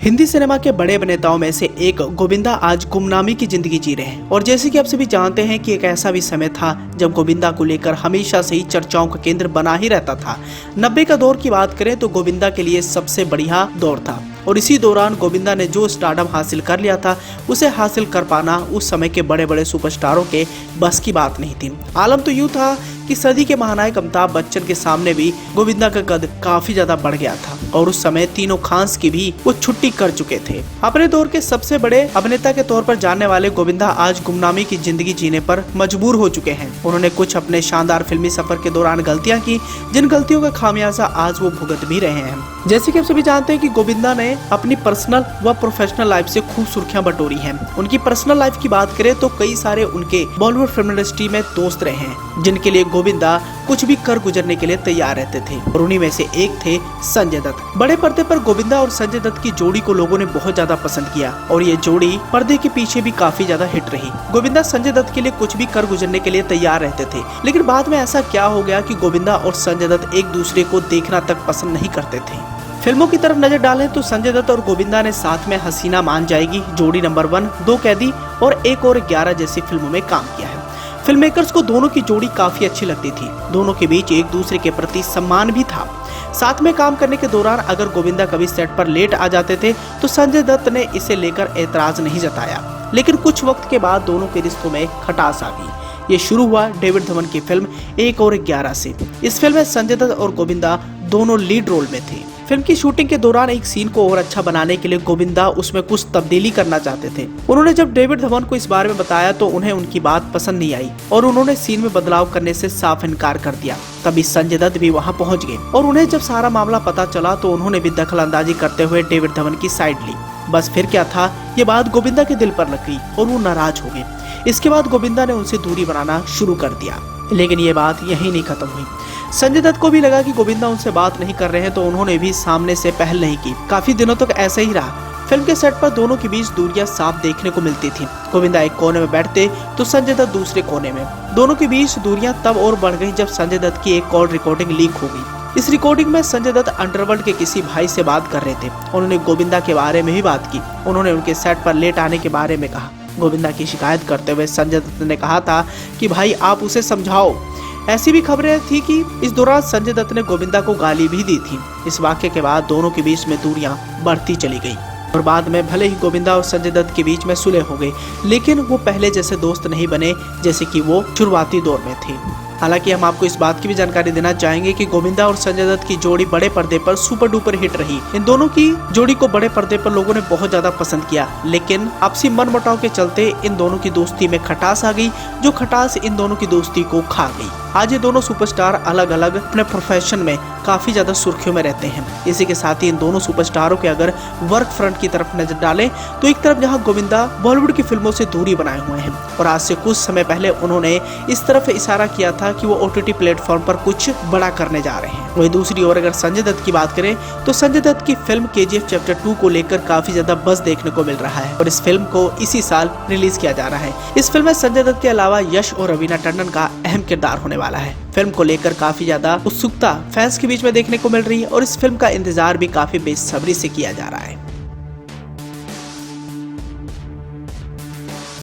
Hindi cinema के बड़े अभिनेताओं में से एक गोविंदा आज गुमनामी की जिंदगी जी रहे हैं और जैसे कि आप सभी जानते हैं कि एक ऐसा भी समय था जब गोविंदा को लेकर हमेशा से ही चर्चाओं का केंद्र बना ही रहता था। 90 का दौर की बात करें तो गोविंदा के लिए सबसे बढ़िया दौर था और इसी दौरान गोविंदा ने जो स्टारडम हासिल कर लिया था उसे हासिल कर पाना उस समय के बड़े बड़े सुपरस्टारों के बस की बात नहीं थी। आलम तो यूँ था कि सदी के महानायक अमिताभ बच्चन के सामने भी गोविंदा का कद काफी ज्यादा बढ़ गया था और उस समय तीनों खान्स की भी वो छुट्टी कर चुके थे। अपने दौर के सबसे बड़े अभिनेता के तौर पर जानने वाले गोविंदा आज गुमनामी की जिंदगी जीने पर मजबूर हो चुके हैं। उन्होंने कुछ अपने शानदार फिल्मी सफर के दौरान गलतियां की, जिन गलतियों का खामियाजा आज वो भुगत भी रहे हैं। जैसे कि आप सभी जानते हैं कि गोविंदा ने अपनी पर्सनल व प्रोफेशनल लाइफ से खूब सुर्खियां बटोरी हैं। उनकी पर्सनल लाइफ की बात करें तो कई सारे उनके बॉलीवुड फिल्म इंडस्ट्री में दोस्त रहे हैं जिनके लिए गोविंदा कुछ भी कर गुजरने के लिए तैयार रहते थे और उन्हीं में से एक थे संजय दत्त। बड़े पर्दे पर गोविंदा और संजय दत्त की जोड़ी को लोगों ने बहुत ज्यादा पसंद किया और ये जोड़ी पर्दे के पीछे भी काफी ज्यादा हिट रही। गोविंदा संजय दत्त के लिए कुछ भी कर गुजरने के लिए तैयार रहते थे, लेकिन बाद में ऐसा क्या हो गया कि गोविंदा और संजय दत्त एक दूसरे को देखना तक पसंद नहीं करते थे। फिल्मों की तरफ नजर डालें तो संजय दत्त और गोविंदा ने साथ में हसीना मान जाएगी, जोड़ी नंबर 1, 2 कैदी और 1 और 11 जैसी फिल्मों में काम किया है। फिल्म मेकर्स को दोनों की जोड़ी काफी अच्छी लगती थी। दोनों के बीच एक दूसरे के प्रति सम्मान भी था। साथ में काम करने के दौरान अगर गोविंदा कभी सेट पर लेट आ जाते थे तो संजय दत्त ने इसे लेकर एतराज नहीं जताया, लेकिन कुछ वक्त के बाद दोनों के रिश्तों में खटास आ गई। ये शुरू हुआ डेविड धवन की फिल्म 1 और 11 से। इस फिल्म में संजय दत्त और गोविंदा दोनों लीड रोल में थे। फिल्म की शूटिंग के दौरान एक सीन को और अच्छा बनाने के लिए गोविंदा उसमें कुछ तब्दीली करना चाहते थे। उन्होंने जब डेविड धवन को इस बारे में बताया तो उन्हें उनकी बात पसंद नहीं आई और उन्होंने सीन में बदलाव करने से साफ इनकार कर दिया। तभी संजय दत्त भी वहां पहुंच गए और उन्हें जब सारा मामला पता चला तो उन्होंने भी दखल अंदाजी करते हुए डेविड धवन की साइड ली। बस फिर क्या था, ये बात गोविंदा के दिल पर लग गई और वो नाराज हो गए। इसके बाद गोविंदा ने उनसे दूरी बनाना शुरू कर दिया, लेकिन ये बात यहीं नहीं खत्म हुई। संजय दत्त को भी लगा कि गोविंदा उनसे बात नहीं कर रहे हैं तो उन्होंने भी सामने से पहल नहीं की। काफी दिनों तक ऐसा ही रहा। फिल्म के सेट पर दोनों के बीच दूरियां साफ देखने को मिलती थी। गोविंदा एक कोने में बैठते तो संजय दत्त दूसरे कोने में। दोनों के बीच दूरियां तब और बढ़ गई जब संजय दत्त की एक कॉल रिकॉर्डिंग लीक हो गई। इस रिकॉर्डिंग में संजय दत्त अंडरवर्ल्ड के किसी भाई से बात कर रहे थे। उन्होंने गोविंदा के बारे में भी बात की। उन्होंने उनके सेट पर लेट आने के बारे में कहा। गोविंदा की शिकायत करते हुए संजय दत्त ने कहा था कि भाई आप उसे समझाओ। ऐसी भी खबरें थी कि इस दौरान संजय दत्त ने गोविंदा को गाली भी दी थी। इस वाक्य के बाद दोनों के बीच में दूरियां बढ़ती चली गई और बाद में भले ही गोविंदा और संजय दत्त के बीच में सुलह हो गई, लेकिन वो पहले जैसे दोस्त नहीं बने जैसे कि वो शुरुआती दौर में थे। हालांकि हम आपको इस बात की भी जानकारी देना चाहेंगे कि गोविंदा और संजय दत्त की जोड़ी बड़े पर्दे पर सुपर डुपर हिट रही। इन दोनों की जोड़ी को बड़े पर्दे पर लोगों ने बहुत ज्यादा पसंद किया, लेकिन आपसी मनमुटाव के चलते इन दोनों की दोस्ती में खटास आ गई, जो खटास इन दोनों की दोस्ती को खा गई। आज ये दोनों सुपरस्टार अलग अलग अपने प्रोफेशन में काफी ज्यादा सुर्खियों में रहते हैं। इसी के साथ ही इन दोनों सुपरस्टारों के अगर वर्क फ्रंट की तरफ नजर डालें तो एक तरफ जहां गोविंदा बॉलीवुड की फिल्मों से दूरी बनाए हुए हैं और आज से कुछ समय पहले उन्होंने इस तरफ इशारा किया था कि वो OTT प्लेटफॉर्म पर कुछ बड़ा करने जा रहे हैं। वहीं दूसरी ओर अगर संजय दत्त की बात करें तो संजय दत्त की फिल्म KGF चैप्टर 2 को लेकर काफी ज्यादा बज़ देखने को मिल रहा है और इस फिल्म को इसी साल रिलीज किया जा रहा है। इस फिल्म में संजय दत्त के अलावा यश और रवीना टंडन का अहम किरदार होने वाला है। फिल्म को लेकर काफी ज्यादा उत्सुकता फैंस के बीच में देखने को मिल रही है और इस फिल्म का इंतजार भी काफी बेसब्री से किया जा रहा है।